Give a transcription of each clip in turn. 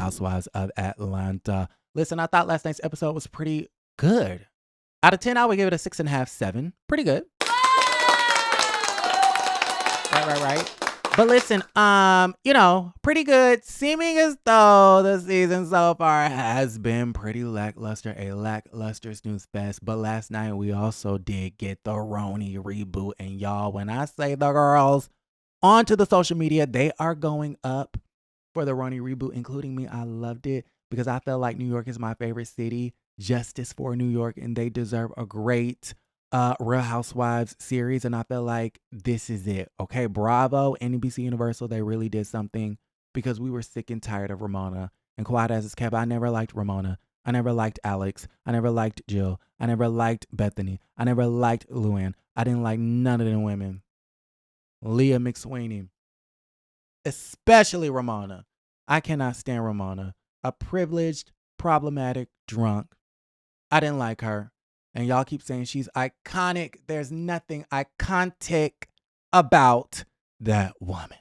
Housewives of Atlanta. Listen, I thought last night's episode was pretty good. Out of 10, I would give it a 6.5, 7. Pretty good. Right. But listen, pretty good. Seeming as though the season so far has been pretty lackluster, a lackluster snooze fest. But last night we also did get the RHOA reboot. And y'all, when I say the girls onto the social media, they are going up for the RHOA reboot, including me. I loved it because I felt like New York is my favorite city. Justice for New York, and they deserve a great Real Housewives series, and I feel like this is it. Okay, bravo, NBC Universal. They really did something because we were sick and tired of Ramona. And quiet as it's kept, I never liked Ramona. I never liked Alex. I never liked Jill. I never liked Bethany. I never liked Luann. I didn't like none of them women. Leah McSweeney, especially Ramona. I cannot stand Ramona. A privileged, problematic, drunk. I didn't like her. And y'all keep saying she's iconic. There's nothing iconic about that woman.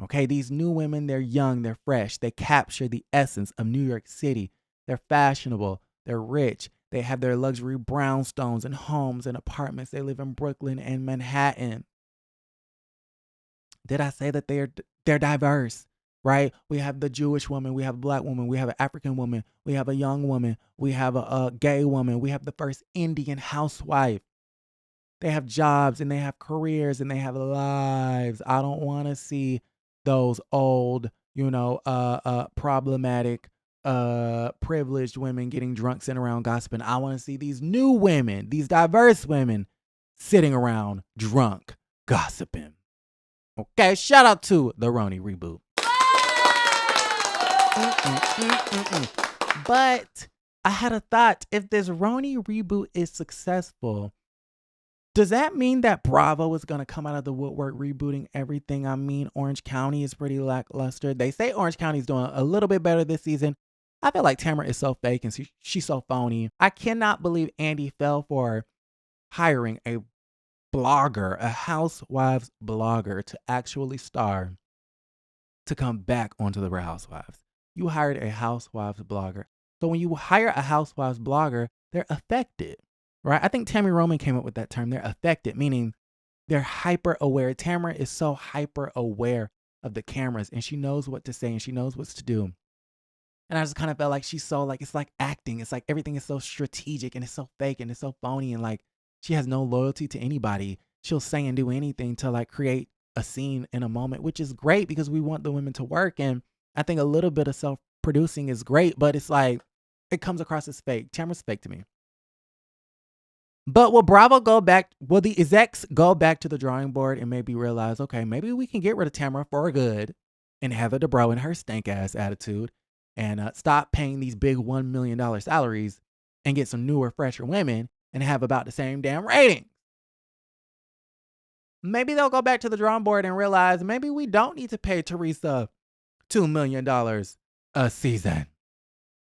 Okay, these new women, they're young, they're fresh. They capture the essence of New York City. They're fashionable. They're rich. They have their luxury brownstones and homes and apartments. They live in Brooklyn and Manhattan. Did I say that they're diverse? Right? We have the Jewish woman. We have a black woman. We have an African woman. We have a young woman. We have a gay woman. We have the first Indian housewife. They have jobs and they have careers and they have lives. I don't want to see those old, problematic, privileged women getting drunk, sitting around gossiping. I want to see these new women, these diverse women sitting around drunk, gossiping. Okay, shout out to the RHOA reboot. But I had a thought. If this RHOA reboot is successful, does that mean that Bravo is going to come out of the woodwork rebooting everything? I mean, Orange County is pretty lackluster. They say Orange County is doing a little bit better this season. I feel like Tamara is so fake and she's so phony. I cannot believe Andy fell for hiring a blogger, a Housewives blogger, to actually star, to come back onto the Real Housewives. You hired a Housewives blogger. So when you hire a Housewives blogger, they're affected, right? I think Tammy Roman came up with that term. They're affected, meaning they're hyper aware. Tamara is so hyper aware of the cameras and she knows what to say and she knows what to do. And I just kind of felt like she's so it's like acting. It's like everything is so strategic and it's so fake and it's so phony and like she has no loyalty to anybody. She'll say and do anything to create a scene in a moment, which is great because we want the women to work. And I think a little bit of self-producing is great, but it's like, it comes across as fake. Tamara's fake to me. But will Bravo go back? Will the execs go back to the drawing board and maybe realize, okay, maybe we can get rid of Tamara for good and Heather Dubrow and her stank ass attitude and stop paying these big $1 million salaries and get some newer, fresher women and have about the same damn rating? Maybe they'll go back to the drawing board and realize maybe we don't need to pay Teresa $2 million a season.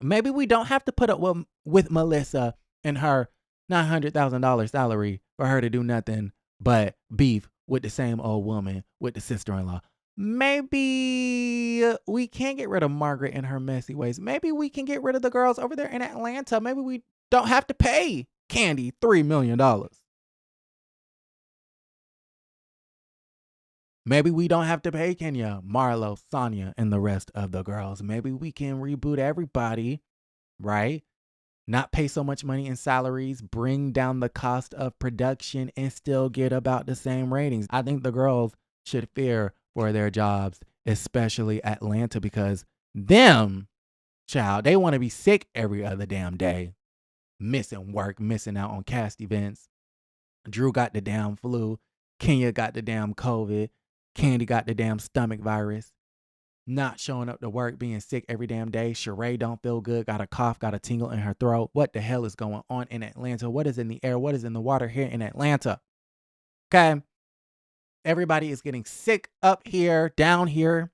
Maybe we don't have to put up with Melissa and her $900,000 salary for her to do nothing but beef with the same old woman with the sister-in-law. Maybe we can get rid of Margaret and her messy ways. Maybe we can get rid of the girls over there in Atlanta. Maybe we don't have to pay Kandi $3 million. Maybe we don't have to pay Kenya, Marlo, Sonia, and the rest of the girls. Maybe we can reboot everybody, right? Not pay so much money in salaries, bring down the cost of production, and still get about the same ratings. I think the girls should fear for their jobs, especially Atlanta, because them, child, they want to be sick every other damn day. Missing work, missing out on cast events. Drew got the damn flu. Kenya got the damn COVID. Kandi got the damn stomach virus. Not showing up to work, being sick every damn day. Sheree don't feel good, got a cough, got a tingle in her throat. What the hell is going on in Atlanta? What is in the air? What is in the water here in Atlanta? Okay. Everybody is getting sick up here, down here.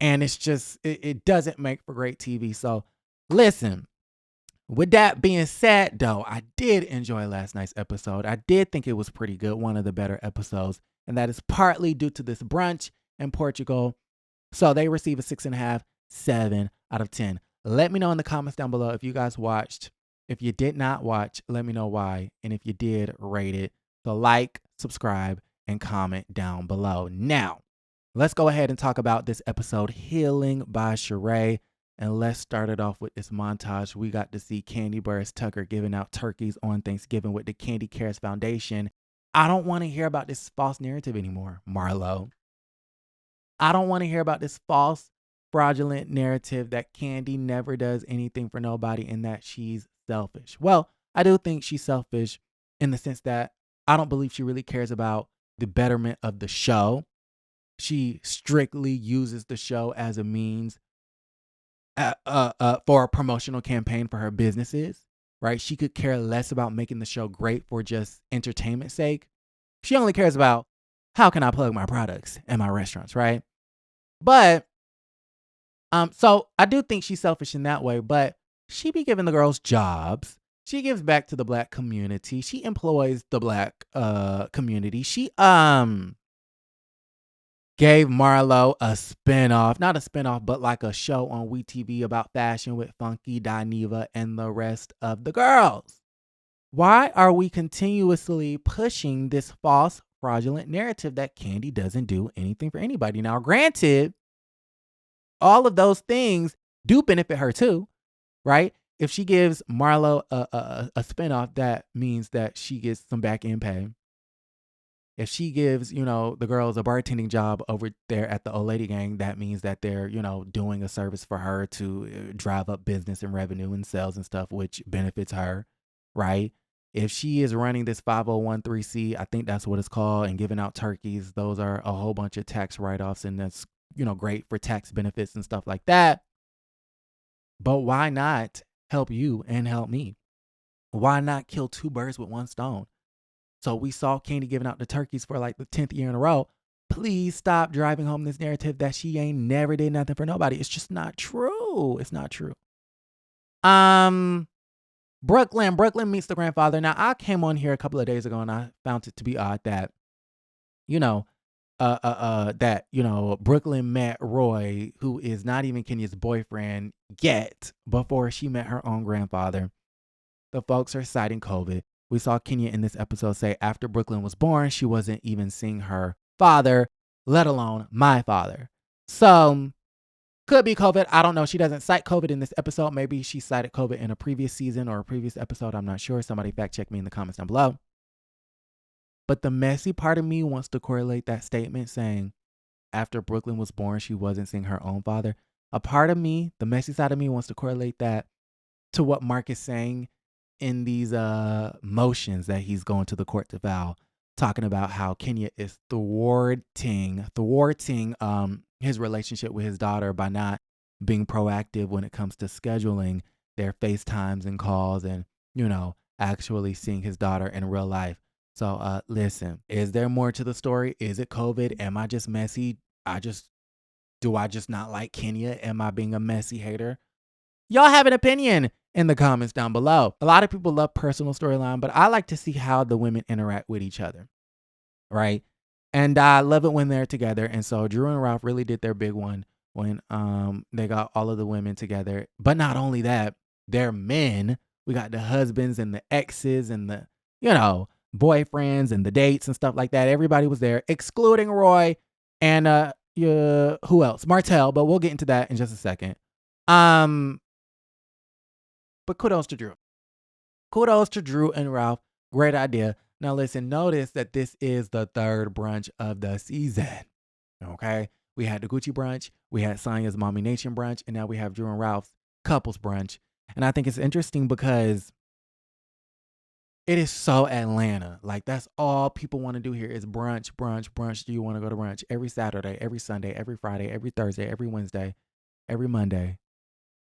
And it's just, it doesn't make for great TV. So listen, with that being said, though, I did enjoy last night's episode. I did think it was pretty good, one of the better episodes. And that is partly due to this brunch in Portugal. So they receive a 6.5, 7 out of 10. Let me know in the comments down below if you guys watched. If you did not watch, let me know why. And if you did, rate it. So like, subscribe, and comment down below. Now, let's go ahead and talk about this episode, Healing by Sheree. And let's start it off with this montage. We got to see Kandi Burruss Tucker giving out turkeys on Thanksgiving with the Kandi Cares Foundation. I don't want to hear about this false narrative anymore, Marlo. I don't want to hear about this false, fraudulent narrative that Kandi never does anything for nobody and that she's selfish. Well, I do think she's selfish in the sense that I don't believe she really cares about the betterment of the show. She strictly uses the show as a means for a promotional campaign for her businesses, right? She could care less about making the show great for just entertainment's sake. She only cares about how can I plug my products and my restaurants, right? But so I do think she's selfish in that way, but she be giving the girls jobs. She gives back to the Black community. She employs the Black community. She gave Marlo a spinoff, not a spinoff, but like a show on WeTV about fashion with Funky, Dineva, and the rest of the girls. Why are we continuously pushing this false, fraudulent narrative that Kandi doesn't do anything for anybody? Now, granted, all of those things do benefit her too, right? If she gives Marlo a spinoff, that means that she gets some back end pay. If she gives, the girls a bartending job over there at the Old Lady Gang, that means that they're, doing a service for her to drive up business and revenue and sales and stuff, which benefits her, right? If she is running this 501(c), I think that's what it's called, and giving out turkeys, those are a whole bunch of tax write-offs, and that's, great for tax benefits and stuff like that. But why not help you and help me? Why not kill two birds with one stone? So we saw Kandi giving out the turkeys for like the 10th year in a row. Please stop driving home this narrative that she ain't never did nothing for nobody. It's just not true. It's not true. Brooklyn meets the grandfather. Now, I came on here a couple of days ago and I found it to be odd that, Brooklyn met Roy, who is not even Kenya's boyfriend yet, before she met her own grandfather. The folks are citing COVID. We saw Kenya in this episode say after Brooklyn was born, she wasn't even seeing her father, let alone my father. So, could be COVID. I don't know. She doesn't cite COVID in this episode. Maybe she cited COVID in a previous season or a previous episode. I'm not sure. Somebody fact check me in the comments down below. But the messy part of me wants to correlate that statement saying after Brooklyn was born, she wasn't seeing her own father. A part of me, the messy side of me, wants to correlate that to what Mark is saying in these motions that he's going to the court to file, talking about how Kenya is thwarting his relationship with his daughter by not being proactive when it comes to scheduling their FaceTimes and calls and, actually seeing his daughter in real life. So listen, is there more to the story? Is it COVID? Am I just messy? Do I just not like Kenya? Am I being a messy hater? Y'all have an opinion in the comments down below. A lot of people love personal storyline, but I like to see how the women interact with each other, right? And I love it when they're together. And so Drew and Ralph really did their big one when they got all of the women together. But not only that, they're men. We got the husbands and the exes and the, boyfriends and the dates and stuff like that. Everybody was there, excluding Roy and who else? Martell, but we'll get into that in just a second. But kudos to Drew. Kudos to Drew and Ralph. Great idea. Now listen, notice that this is the third brunch of the season. Okay? We had the Gucci brunch, we had Sonya's Mommy Nation brunch, and now we have Drew and Ralph's couples brunch. And I think it's interesting because it is so Atlanta. Like, that's all people want to do here is brunch, brunch, brunch. Do you want to go to brunch every Saturday, every Sunday, every Friday, every Thursday, every Wednesday, every Monday?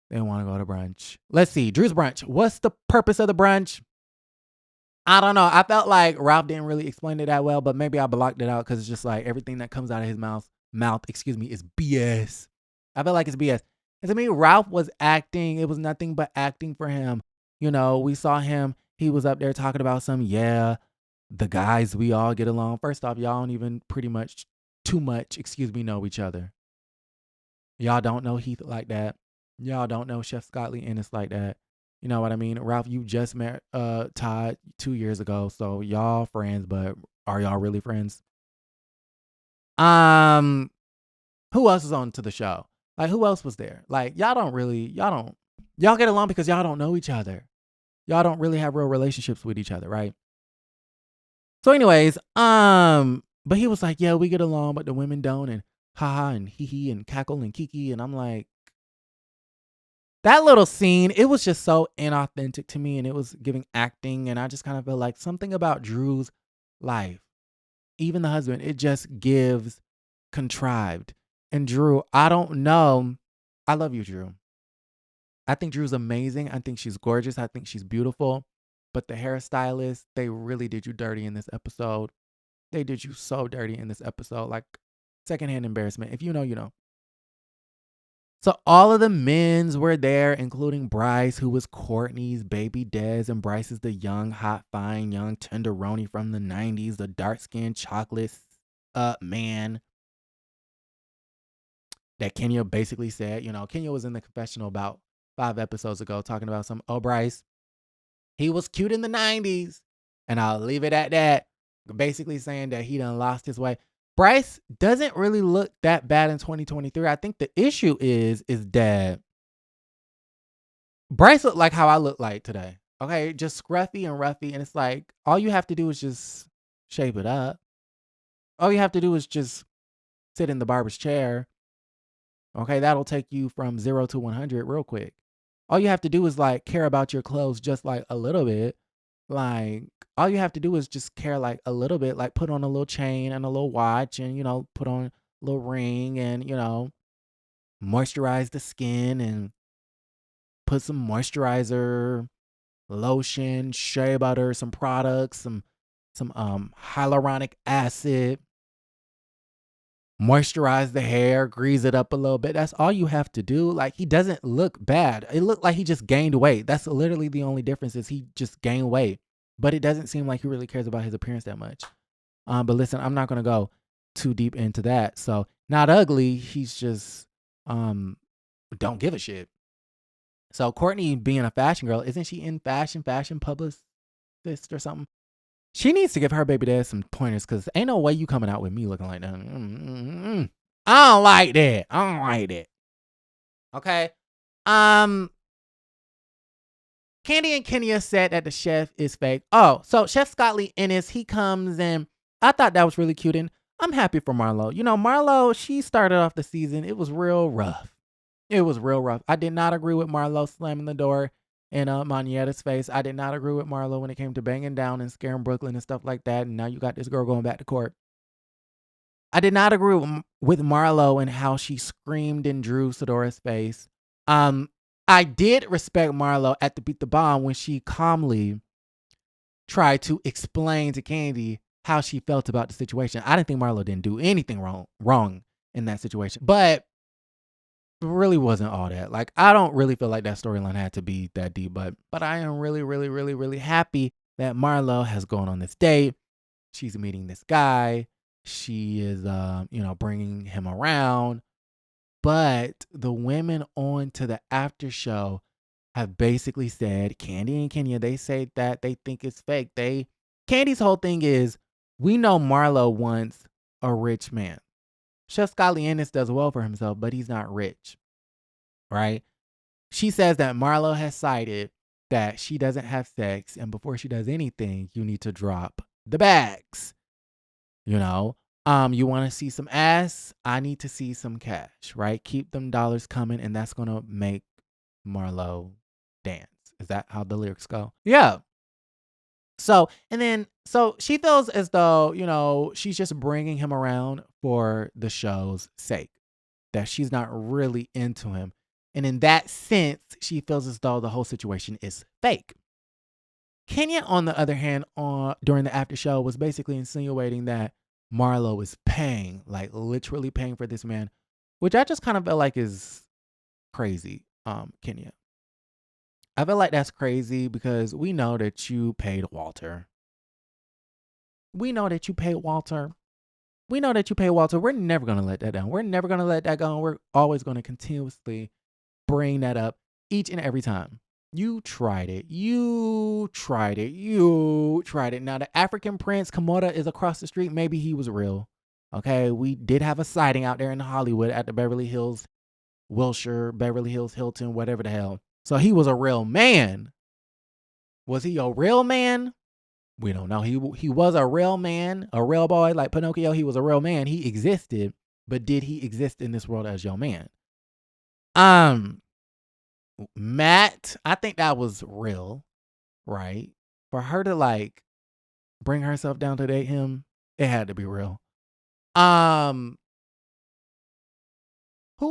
They want to go to brunch. Let's see. Drew's brunch. What's the purpose of the brunch? I don't know. I felt like Ralph didn't really explain it that well, but maybe I blocked it out because it's just like everything that comes out of his mouth, is BS. I feel like it's BS. And to me, Ralph was acting. It was nothing but acting for him. We saw him. He was up there talking about the guys, we all get along. First off, y'all don't even know each other. Y'all don't know Heath like that. Y'all don't know Chef Scott Lee Ennis like that. You know what I mean? Ralph, you just met Todd 2 years ago, so y'all friends, but are y'all really friends? Um, who else is on to the show? Like, who else was there? Like, y'all get along because y'all don't know each other. Y'all don't really have real relationships with each other, right? So, anyways, but he was like, yeah, we get along, but the women don't, and haha, and hee hee, and cackle and kiki, and I'm like, that little scene, it was just so inauthentic to me, and it was giving acting, and I just kind of feel like something about Drew's life, even the husband, it just gives contrived. And Drew, I don't know. I love you, Drew. I think Drew's amazing. I think she's gorgeous. I think she's beautiful. But the hairstylist, they really did you dirty in this episode. They did you so dirty in this episode. Like secondhand embarrassment. If you know, you know. So all of the men's were there, including Bryce, who was Courtney's baby Dez, and Bryce is the young, hot, fine, young tenderoni from the 90s, the dark-skinned chocolate man that Kenya basically said. Kenya was in the confessional about 5 episodes ago talking about Bryce, he was cute in the 90s, and I'll leave it at that. Basically saying that he done lost his way. Bryce doesn't really look that bad in 2023. I think the issue is that Bryce looked like how I look like today. Okay, just scruffy and roughy, and it's like all you have to do is just shape it up. All you have to do is just sit in the barber's chair. Okay, that'll take you from 0 to 100 real quick. All you have to do is like care about your clothes just like a little bit. Like all you have to do is just care like a little bit, like put on a little chain and a little watch and put on a little ring and moisturize the skin and put some moisturizer, lotion, shea butter, some products, some hyaluronic acid, moisturize the hair, grease it up a little bit. That's all you have to do. Like he doesn't look bad. It looked like he just gained weight. That's literally the only difference is he just gained weight. But it doesn't seem like he really cares about his appearance that much. But listen, I'm not gonna go too deep into that. So not ugly. He's just don't give a shit. So Courtney being a fashion girl, isn't she in fashion publicist or something? She needs to give her baby dad some pointers because ain't no way you coming out with me looking like that. I don't like that. I don't like that. Okay. Kandi and Kenya said that the chef is fake. Oh, so Chef Scott Lee Ennis, he comes in. I thought that was really cute, and I'm happy for Marlo. Marlo, she started off the season. It was real rough. It was real rough. I did not agree with Marlo slamming the door in Manietta's face. I did not agree with Marlo when it came to banging down and scaring Brooklyn and stuff like that. And now you got this girl going back to court. I did not agree with Marlo and how she screamed in Drew Sidora's face. I did respect Marlo at the Beat the Bomb when she calmly tried to explain to Kandi how she felt about the situation. I didn't think Marlo didn't do anything wrong in that situation. But it really wasn't all that. Like, I don't really feel like that storyline had to be that deep. But I am really, really, really, really happy that Marlo has gone on this date. She's meeting this guy. She is, bringing him around. But the women on to the after show have basically said, Kandi and Kenya, they say that they think it's fake. Candy's whole thing is, we know Marlo wants a rich man. Chef Scott Lee Ennis does well for himself, but he's not rich, right? She says that Marlo has cited that she doesn't have sex, and before she does anything, you need to drop the bags. You want to see some ass? I need to see some cash, right? Keep them dollars coming, and that's going to make Marlo dance. Is that how the lyrics go? Yeah. So she feels as though, she's just bringing him around for the show's sake, that she's not really into him. And in that sense, she feels as though the whole situation is fake. Kenya, on the other hand, during the after show was basically insinuating that Marlo is paying, like literally paying for this man, which I just kind of feel like is crazy, Kenya. I feel like that's crazy because we know that you paid Walter. We know that you paid Walter. We're never going to let that down. We're never going to let that go. We're always going to continuously bring that up each and every time. You tried it. Now, the African prince, Komoda, is across the street. Maybe he was real. Okay, we did have a sighting out there in Hollywood at the Beverly Hills, Wilshire, Beverly Hills, Hilton, whatever the hell. So he was a real man. Was he a real man? We don't know. He was a real man, a real boy like Pinocchio. He was a real man. He existed, but did he exist in this world as your man? Matt, I think that was real, right? For her to like bring herself down to date him, it had to be real. Who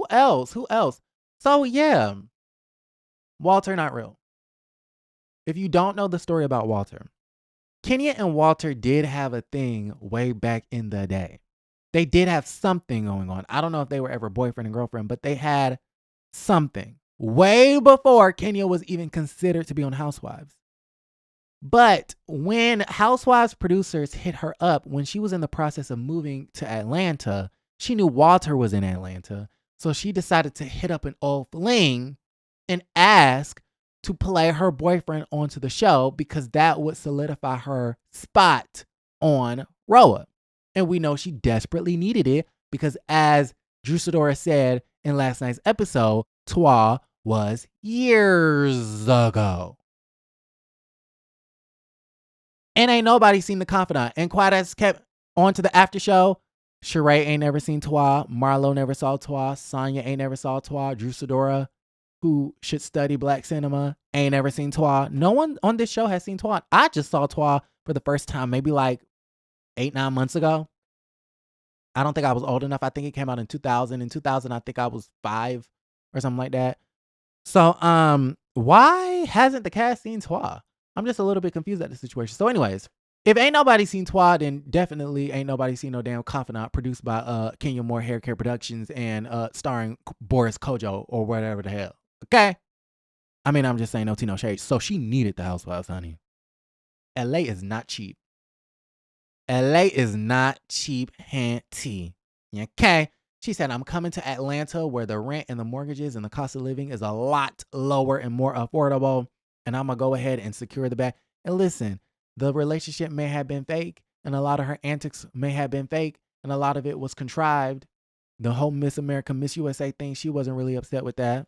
else? So yeah, Walter, not real. If you don't know the story about Walter, Kenya and Walter did have a thing way back in the day. They did have something going on. I don't know if they were ever boyfriend and girlfriend, but they had something way before Kenya was even considered to be on Housewives. But when Housewives producers hit her up when she was in the process of moving to Atlanta, she knew Walter was in Atlanta. So she decided to hit up an old fling and ask to play her boyfriend onto the show because that would solidify her spot on RHOA. And we know she desperately needed it because, as Drew Sidora said in last night's episode, Twa was years ago. And ain't nobody seen The Confidant. And quite as kept on to the after show, Sheree ain't never seen Twa. Marlo never saw Twa. Sonya ain't never saw Twa. Drew Sidora, who should study black cinema, ain't never seen Twa. No one on this show has seen Twa. I just saw Twa for the first time maybe like 8-9 months ago. I don't think I was old enough. I think it came out in 2000. In 2000, I think I was 5 or something like that. So, why hasn't the cast seen Twa? I'm just a little bit confused at the situation. So anyways, if ain't nobody seen Twa, then definitely ain't nobody seen no damn Confidant, produced by Kenya Moore Hair Care Productions and starring Boris Kojo or whatever the hell. Okay? I mean, I'm just saying no tea, no shade. So she needed the Housewives, honey. LA is not cheap. LA is not cheap, hanty. Okay? She said, I'm coming to Atlanta where the rent and the mortgages and the cost of living is a lot lower and more affordable. And I'm going to go ahead and secure the bag. And listen, the relationship may have been fake. And a lot of her antics may have been fake. And a lot of it was contrived. The whole Miss America, Miss USA thing, she wasn't really upset with that.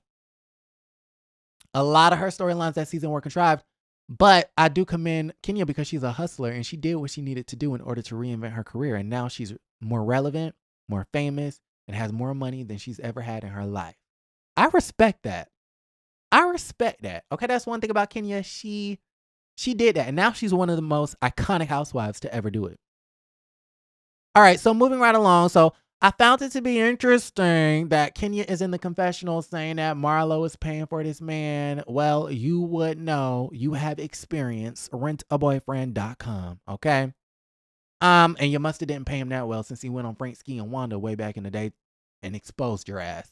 A lot of her storylines that season were contrived. But I do commend Kenya because she's a hustler. And she did what she needed to do in order to reinvent her career. And now she's more relevant, more famous, and has more money than she's ever had in her life. I respect that. Okay, that's one thing about Kenya. She did that. And now she's one of the most iconic housewives to ever do it. All right, so moving right along. So I found it to be interesting that Kenya is in the confessional saying that Marlo is paying for this man. Well, you would know. You have experience. Rentaboyfriend.com, okay? And you must have didn't pay him that well since he went on Frank Ski and Wanda way back in the day and exposed your ass.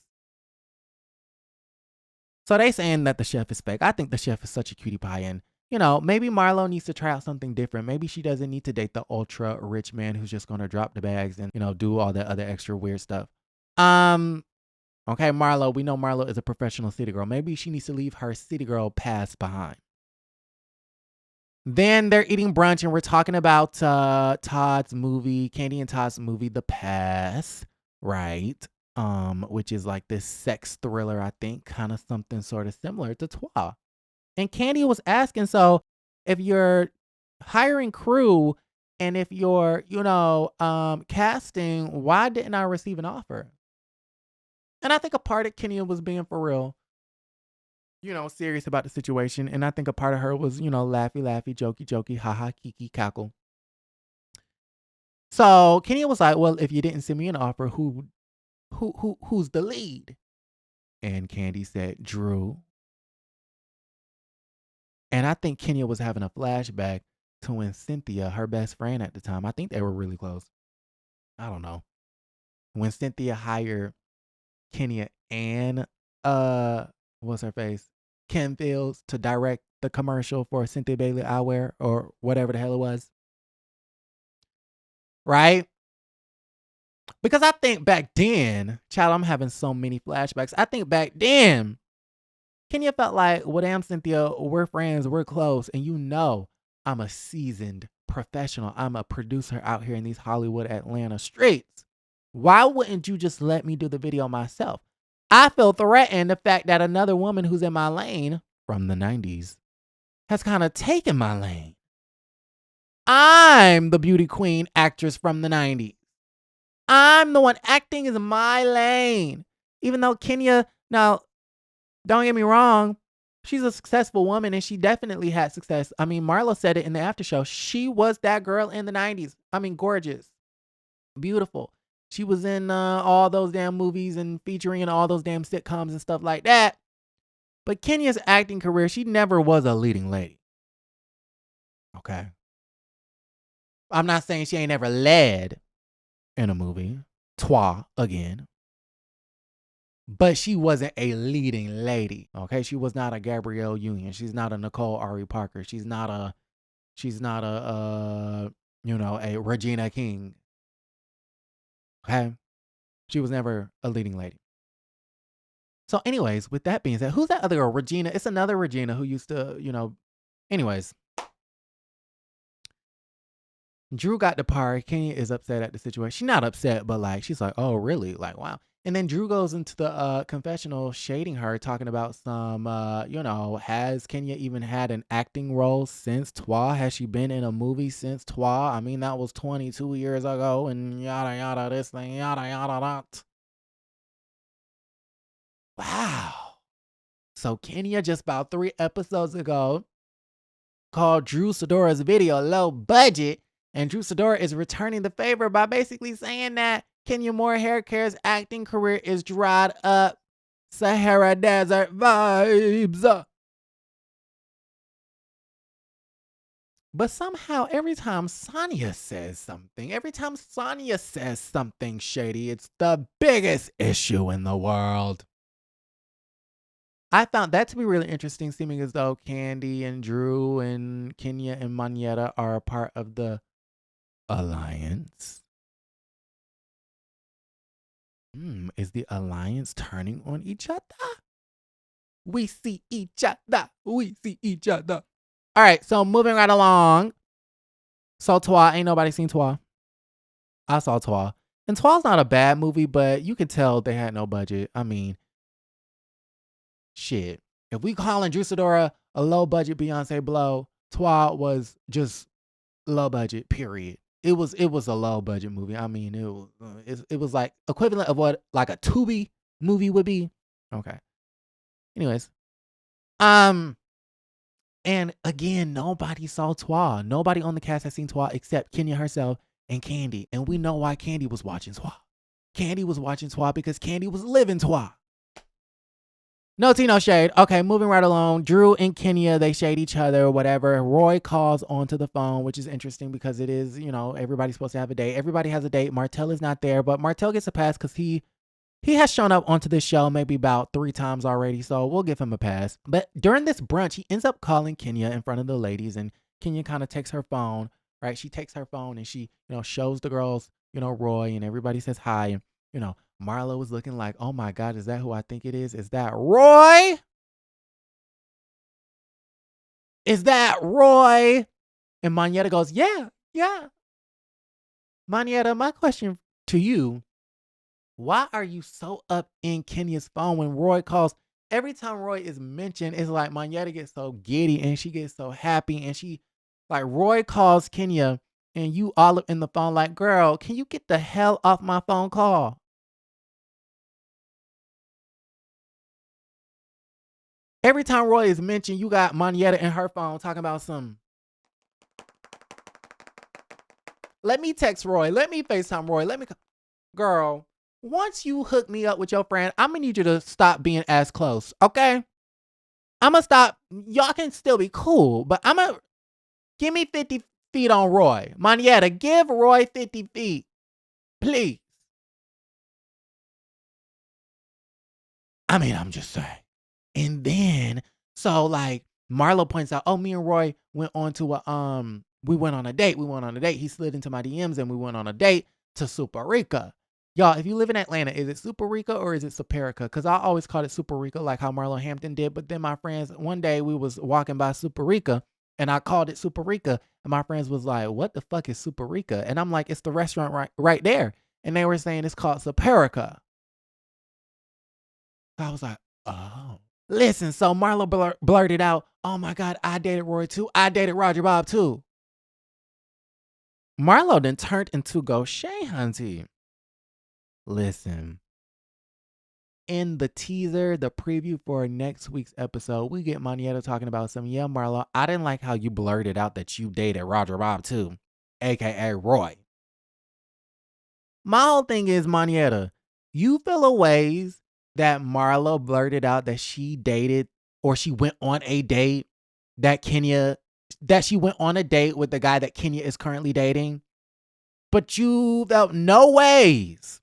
So they saying that the chef is fake. I think the chef is such a cutie pie. And, you know, maybe Marlo needs to try out something different. Maybe she doesn't need to date the ultra rich man who's just going to drop the bags and, you know, do all that other extra weird stuff. Okay, Marlo, we know Marlo is a professional city girl. Maybe she needs to leave her city girl past behind. Then they're eating brunch and we're talking about Todd's movie, Kandi and Todd's movie, The Pass, right? Which is like this sex thriller, I think, kind of something sort of similar to Twa. And Kandi was asking, so if you're hiring crew and if you're, you know, casting, why didn't I receive an offer? And I think a part of Kenya was being for real, you know, serious about the situation. And I think a part of her was, you know, laughy, jokey, haha, kiki, cackle. So Kenya was like, well, if you didn't send me an offer, who's the lead? And Kandi said, Drew. And I think Kenya was having a flashback to when Cynthia, her best friend at the time, I think they were really close. I don't know. When Cynthia hired Kenya and what's her face? Kim Fields to direct the commercial for Cynthia Bailey Eyewear or whatever the hell it was. Right? Because I think back then, child, I'm having so many flashbacks. I think back then, Kenya felt like, well, damn, Cynthia, we're friends, we're close, and you know I'm a seasoned professional. I'm a producer out here in these Hollywood Atlanta streets. Why wouldn't you just let me do the video myself? I feel threatened the fact that another woman who's in my lane from the 90s has kind of taken my lane. I'm the beauty queen actress from the 90s. I'm the one acting is my lane. Even though Kenya, now, don't get me wrong, she's a successful woman and she definitely had success. I mean, Marlo said it in the after show. She was that girl in the 90s. I mean, gorgeous, beautiful. She was in all those damn movies and featuring in all those damn sitcoms and stuff like that. But Kenya's acting career, she never was a leading lady. Okay. I'm not saying she ain't ever led in a movie. Twa again. But she wasn't a leading lady. Okay. She was not a Gabrielle Union. She's not a Nicole Ari Parker. She's not a a Regina King. Okay. She was never a leading lady. So, anyways, with that being said, who's that other girl? Regina. It's another Regina who used to, anyways. Drew got the part. Kenya is upset at the situation. She's not upset, but like, she's like, oh, really? Like, wow. And then Drew goes into the confessional shading her, talking about some, has Kenya even had an acting role since Twa? Has she been in a movie since Twa? I mean, that was 22 years ago and yada, yada, this thing, yada, yada, that. Wow. So Kenya just about 3 episodes ago called Drew Sidora's video low budget. And Drew Sidora is returning the favor by basically saying that Kenya Moore Haircare's acting career is dried up. Sahara Desert vibes. But somehow every time Sonya says something shady, it's the biggest issue in the world. I found that to be really interesting, seeming as though Kandi and Drew and Kenya and Monyetta are a part of the alliance. Is the alliance turning on each other? We see each other. All right, so moving right along. So Twa, ain't nobody seen Twa. I saw Twa. And Twa's not a bad movie, but you can tell they had no budget. I mean, shit. If we calling Drew Sidora a low budget Beyonce blow, Twa was just low budget, period. It was a low budget movie. I mean, it was like equivalent of what like a Tubi movie would be. Okay. Anyways, and again, nobody saw Twa. Nobody on the cast has seen Twa except Kenya herself and Kandi, and we know why Kandi was watching Twa. Kandi was watching Twa because Kandi was living Twa. No tea, no shade. Okay, moving right along. Drew and Kenya, they shade each other, whatever. Roy calls onto the phone, which is interesting because it is, everybody's supposed to have a date. Everybody has a date. Martell is not there, but Martell gets a pass because he has shown up onto this show maybe about 3 times already, so we'll give him a pass. But during this brunch, he ends up calling Kenya in front of the ladies, and Kenya kind of takes her phone, right? She takes her phone and she, shows the girls, Roy, and everybody says hi, and, Marlo was looking like, oh my God, is that who I think it is? Is that Roy? Is that Roy? And Monyetta goes, yeah. Monyetta, my question to you, why are you so up in Kenya's phone when Roy calls? Every time Roy is mentioned, it's like Monyetta gets so giddy and she gets so happy. And she, like, Roy calls Kenya and you all up in the phone like, girl, can you get the hell off my phone call? Every time Roy is mentioned, you got Monyetta in her phone talking about some. Let me text Roy. Let me FaceTime Roy. Girl, once you hook me up with your friend, I'm going to need you to stop being as close, okay? I'm going to stop. Y'all can still be cool, but I'm going to give me 50 feet on Roy. Monyetta, give Roy 50 feet, please. I mean, I'm just saying. And then, so like Marlo points out, oh, me and Roy went on to we went on a date. He slid into my DMs and we went on a date to Super Rica. Y'all, if you live in Atlanta, is it Super Rica or is it Superica? Because I always called it Super Rica, like how Marlo Hampton did. But then my friends, one day we was walking by Super Rica and I called it Super Rica. And my friends was like, what the fuck is Super Rica? And I'm like, it's the restaurant right there. And they were saying it's called Superica. So I was like, oh. Listen, so Marlo blurted out, oh my God, I dated Roy too. I dated Roger Bob too. Marlo then turned into go Shay Hunty. Listen, in the teaser, the preview for next week's episode, we get Monietta talking about some, yeah, Marlo, I didn't like how you blurted out that you dated Roger Bob too, aka Roy. My whole thing is, Monietta, you feel a ways that Marlo blurted out that she dated or she went on a date that she went on a date with the guy that Kenya is currently dating, but you felt no ways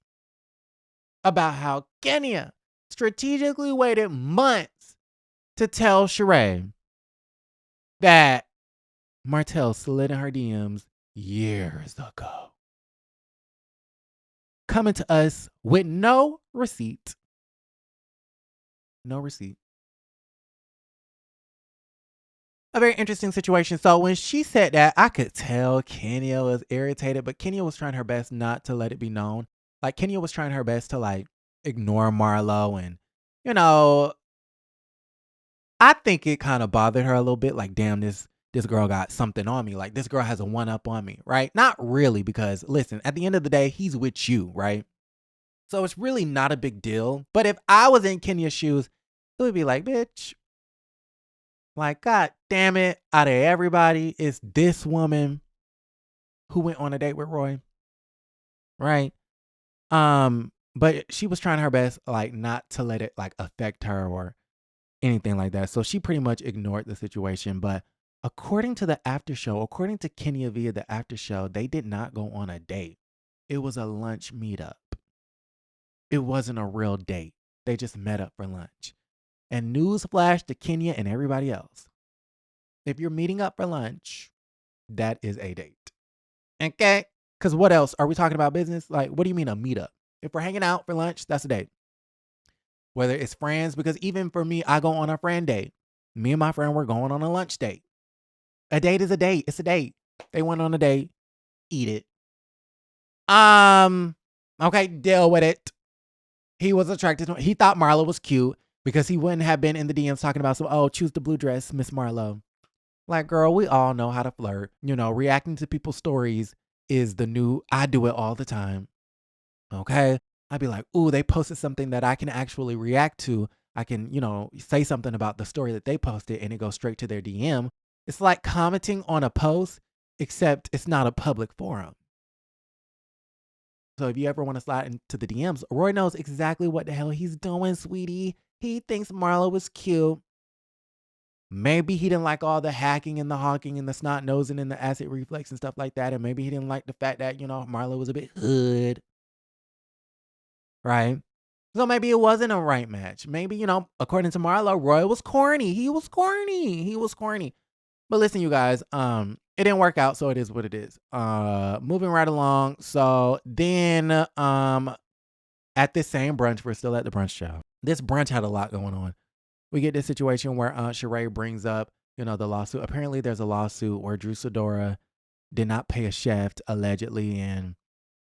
about how Kenya strategically waited months to tell Sheree that Martell slid in her DMs years ago. Coming to us with no receipt. No receipt. A very interesting situation. So when she said that, I could tell Kenya was irritated, but Kenya was trying her best not to let it be known. Like, Kenya was trying her best to, like, ignore Marlo. And, you know, I think it kind of bothered her a little bit. Like, damn, this girl got something on me. Like, this girl has a one-up on me, right? Not really, because, listen, at the end of the day, he's with you, right? So it's really not a big deal. But if I was in Kenya's shoes, it would be like, bitch, like, God damn it, out of everybody, it's this woman who went on a date with Roy, right? But she was trying her best, like, not to let it, like, affect her or anything like that. So she pretty much ignored the situation. But according to the after show, according to Kenya via the after show, they did not go on a date. It was a lunch meetup. It wasn't a real date. They just met up for lunch. And news flash to Kenya and everybody else. If you're meeting up for lunch, that is a date. Okay? Because what else? Are we talking about business? Like, what do you mean a meetup? If we're hanging out for lunch, that's a date. Whether it's friends, because even for me, I go on a friend date. Me and my friend were going on a lunch date. A date is a date. It's a date. They went on a date. Eat it. Okay, deal with it. He was attracted to, he thought Marlo was cute because he wouldn't have been in the DMs talking about some, oh, choose the blue dress, Miss Marlo. Like, girl, we all know how to flirt. You know, reacting to people's stories is the new, I do it all the time. Okay? I'd be like, ooh, they posted something that I can actually react to. I can, you know, say something about the story that they posted and it goes straight to their DM. It's like commenting on a post, except it's not a public forum. So if you ever want to slide into the DMs, Roy knows exactly what the hell he's doing, sweetie. He thinks Marlo was cute. Maybe he didn't like all the hacking and the hawking and the snot nosing and the acid reflex and stuff like that. And maybe he didn't like the fact that, you know, Marlo was a bit hood. Right? So maybe it wasn't a right match. Maybe, you know, according to Marlo, Roy was corny. He was corny. But listen, you guys, it didn't work out, so it is what it is. Moving right along. So then at this same brunch, we're still at the brunch show. This brunch had a lot going on. We get this situation where Sheree brings up, you know, the lawsuit. Apparently there's a lawsuit where Drew Sidora did not pay a chef, allegedly, and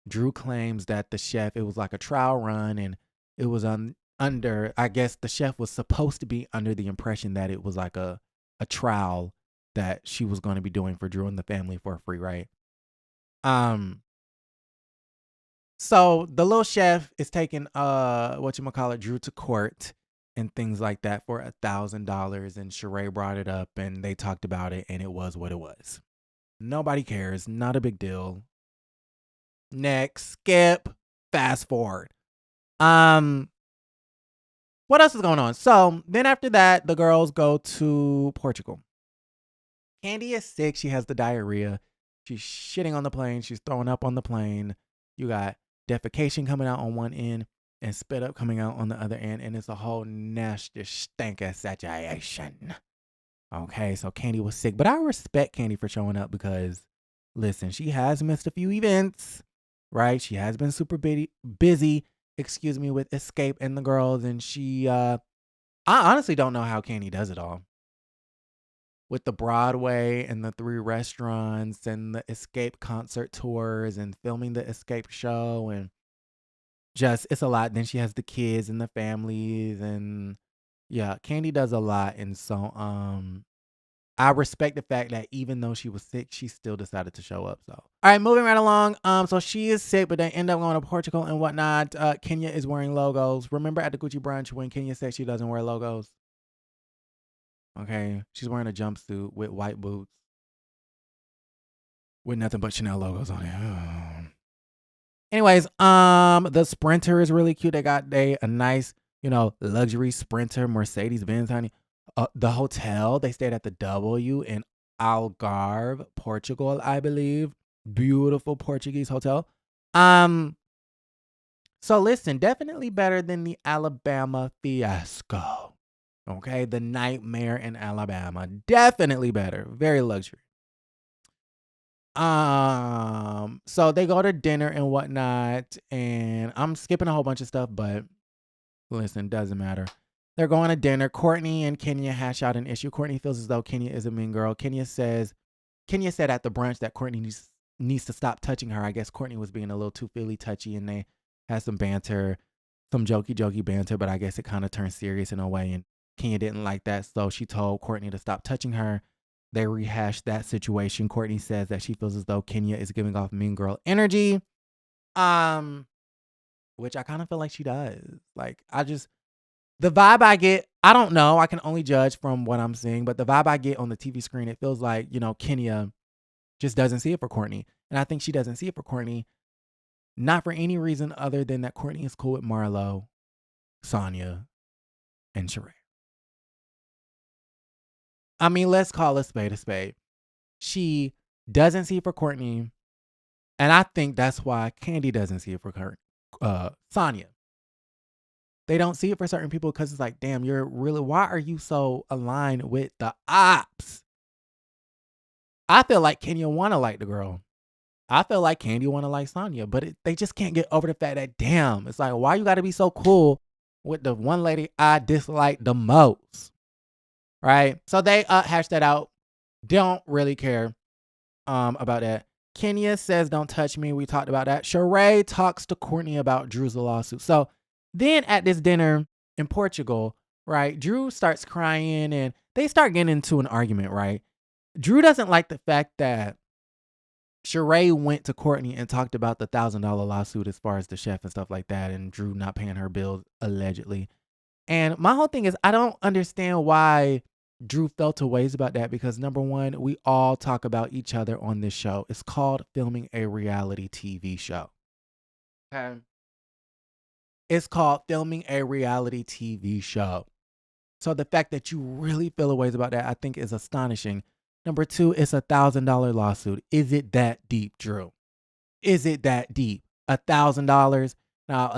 Drew claims that the chef, it was like a trial run, and it was under, I guess the chef was supposed to be under the impression that it was like a trial that she was going to be doing for Drew and the family for free, right? So the little chef is taking Drew to court and things like that for $1,000, and Sheree brought it up and they talked about it and it was what it was. Nobody cares, not a big deal. Next, skip, fast forward. What else is going on? So then after that, the girls go to Portugal. Kandi is sick. She has the diarrhea. She's shitting on the plane. She's throwing up on the plane. You got defecation coming out on one end and spit up coming out on the other end. And it's a whole nasty stinker situation. Okay, so Kandi was sick. But I respect Kandi for showing up because, listen, she has missed a few events. right? She has been super busy, with Escape and the girls, and I honestly don't know how Kandi does it all. With the Broadway and the 3 restaurants and the Escape concert tours and filming the Escape show, and just it's a lot. Then she has the kids and the families, and yeah, Kandi does a lot. And so I respect the fact that even though she was sick, she still decided to show up. So, all right, moving right along. So she is sick, but they end up going to Portugal and whatnot. Kenya is wearing logos. Remember at the Gucci brunch when Kenya said she doesn't wear logos? Okay, she's wearing a jumpsuit with white boots with nothing but Chanel logos on it. Anyways, the Sprinter is really cute. They got a nice, luxury Sprinter, Mercedes Benz, honey. The hotel, they stayed at the W in Algarve, Portugal, I believe. Beautiful Portuguese hotel. So listen, definitely better than the Alabama fiasco. Okay, the nightmare in Alabama. Definitely better. Very luxury. So they go to dinner and whatnot, and I'm skipping a whole bunch of stuff, but listen, doesn't matter. They're going to dinner. Courtney and Kenya hash out an issue. Courtney feels as though Kenya is a mean girl. Kenya said at the brunch that Courtney needs to stop touching her. I guess Courtney was being a little too feely touchy, and they had some banter, some jokey banter, but I guess it kind of turned serious in a way, and Kenya didn't like that, so she told Courtney to stop touching her. They rehashed that situation. Courtney says that she feels as though Kenya is giving off mean girl energy, which I kind of feel like she does. Like, the vibe I get, I don't know. I can only judge from what I'm seeing, but the vibe I get on the TV screen, it feels like, Kenya just doesn't see it for Courtney. And I think she doesn't see it for Courtney, not for any reason other than that Courtney is cool with Marlo, Sonya, and Sheree. I mean, let's call a spade a spade. She doesn't see it for Courtney, and I think that's why Kandi doesn't see it for Sonya. They don't see it for certain people because it's like, damn, why are you so aligned with the ops? I feel like Kenya want to like the girl. I feel like Kandi want to like Sonya, but they just can't get over the fact that, damn, it's like, why you got to be so cool with the one lady I dislike the most? Right? So they hash that out. Don't really care about that. Kenya says, don't touch me. We talked about that. Sheree talks to Courtney about Drew's lawsuit. So then at this dinner in Portugal, right, Drew starts crying and they start getting into an argument, right? Drew doesn't like the fact that Sheree went to Courtney and talked about the $1,000 lawsuit as far as the chef and stuff like that, and Drew not paying her bills allegedly. And my whole thing is, I don't understand why Drew felt a ways about that, because number one, we all talk about each other on this show. It's called filming a reality TV show. Okay. It's called filming a reality TV show. So the fact that you really feel a ways about that, I think is astonishing. Number two, it's $1,000 lawsuit. Is it that deep, Drew? Is it that deep? $1,000? Now,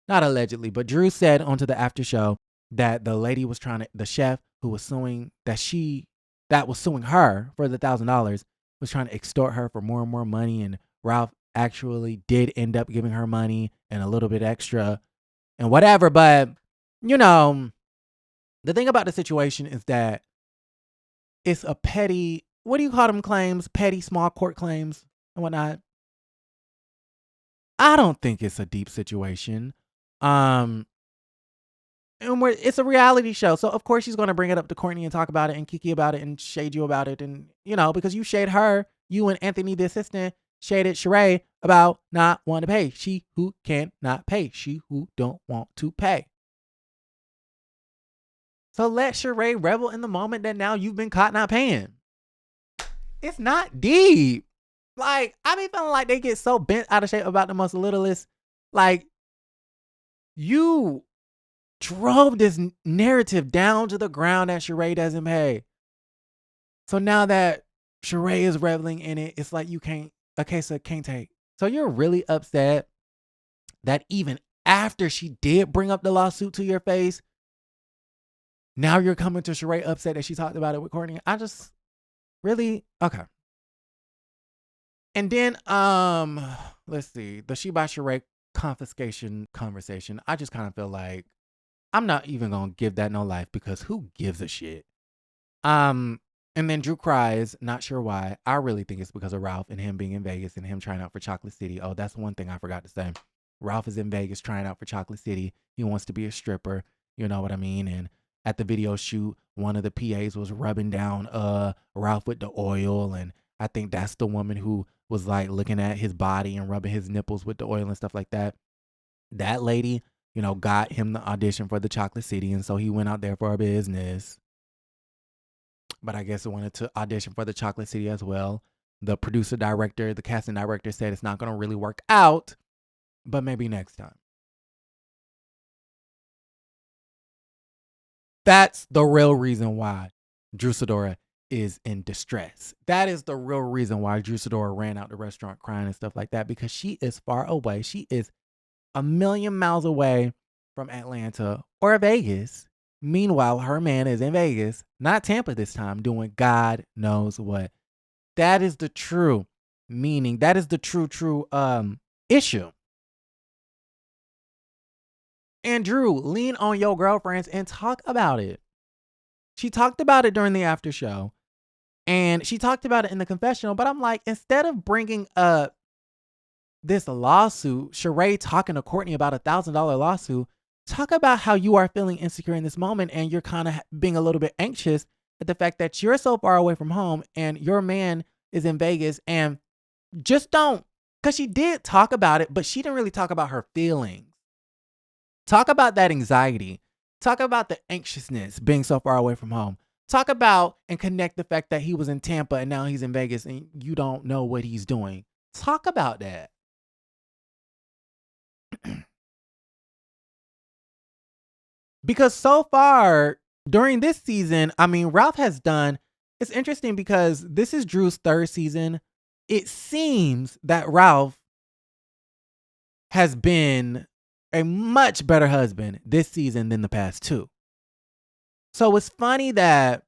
not allegedly, but Drew said onto the after show that the lady was the chef who was suing, that was suing her for the $1,000, was trying to extort her for more and more money. And Ralph actually did end up giving her money and a little bit extra and whatever. But, the thing about the situation is that it's a petty, what do you call them claims? Petty small court claims and whatnot. I don't think it's a deep situation. And it's a reality show. So of course she's going to bring it up to Courtney and talk about it and kiki about it and shade you about it. And, because you shade her, you and Anthony, the assistant, shaded Sheree about not wanting to pay. She who cannot pay. She who don't want to pay. So let Sheree revel in the moment that now you've been caught not paying. It's not deep. Like, I be feeling like they get so bent out of shape about the most littlest. Like, you drove this narrative down to the ground that Sheree doesn't pay. So now that Sheree is reveling in it, it's like a case of can't take. So you're really upset that even after she did bring up the lawsuit to your face, now you're coming to Sheree upset that she talked about it with Courtney. I just really, okay. And then, let's see, the She by Sheree confiscation conversation. I just kind of feel like I'm not even gonna give that no life because who gives a shit? And then Drew cries, not sure why. I really think it's because of Ralph and him being in Vegas and him trying out for Chocolate City. Oh, that's one thing I forgot to say. Ralph is in Vegas trying out for Chocolate City. He wants to be a stripper. You know what I mean? And at the video shoot, one of the PAs was rubbing down Ralph with the oil. And I think that's the woman who was like looking at his body and rubbing his nipples with the oil and stuff like that. That lady, got him the audition for the Chocolate City. And so he went out there for a business. But I guess I wanted to audition for the Chocolate City as well. The producer director, the casting director said it's not going to really work out, but maybe next time. That's the real reason why Drew Sidora is in distress. That is the real reason why Drew Sidora ran out the restaurant crying and stuff like that, because she is far away. She is a million miles away from Atlanta or Vegas. Meanwhile, her man is in Vegas, not Tampa this time, doing God knows what. That is the true meaning. That is the true issue. And Drew, lean on your girlfriends and talk about it. She talked about it during the after show, and she talked about it in the confessional. But I'm like, instead of bringing up this lawsuit, Sheree talking to Courtney about $1,000 lawsuit, talk about how you are feeling insecure in this moment and you're kind of being a little bit anxious at the fact that you're so far away from home and your man is in Vegas, and just don't, because she did talk about it, but she didn't really talk about her feelings. Talk about that anxiety. Talk about the anxiousness being so far away from home. Talk about and connect the fact that he was in Tampa and now he's in Vegas and you don't know what he's doing. Talk about that. Because so far during this season, I mean, Ralph has done, it's interesting because this is Drew's third season. It seems that Ralph has been a much better husband this season than the past two. So it's funny that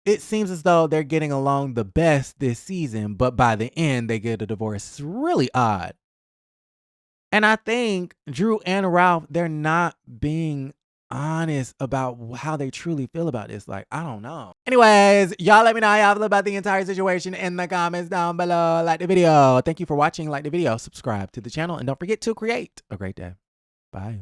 it seems as though they're getting along the best this season, but by the end, they get a divorce. It's really odd. And I think Drew and Ralph, they're not being honest about how they truly feel about this. Like, I don't know. Anyways, y'all let me know how y'all feel about the entire situation in the comments down below. Like the video. Thank you for watching. Like the video. Subscribe to the channel. And don't forget to create a great day. Bye.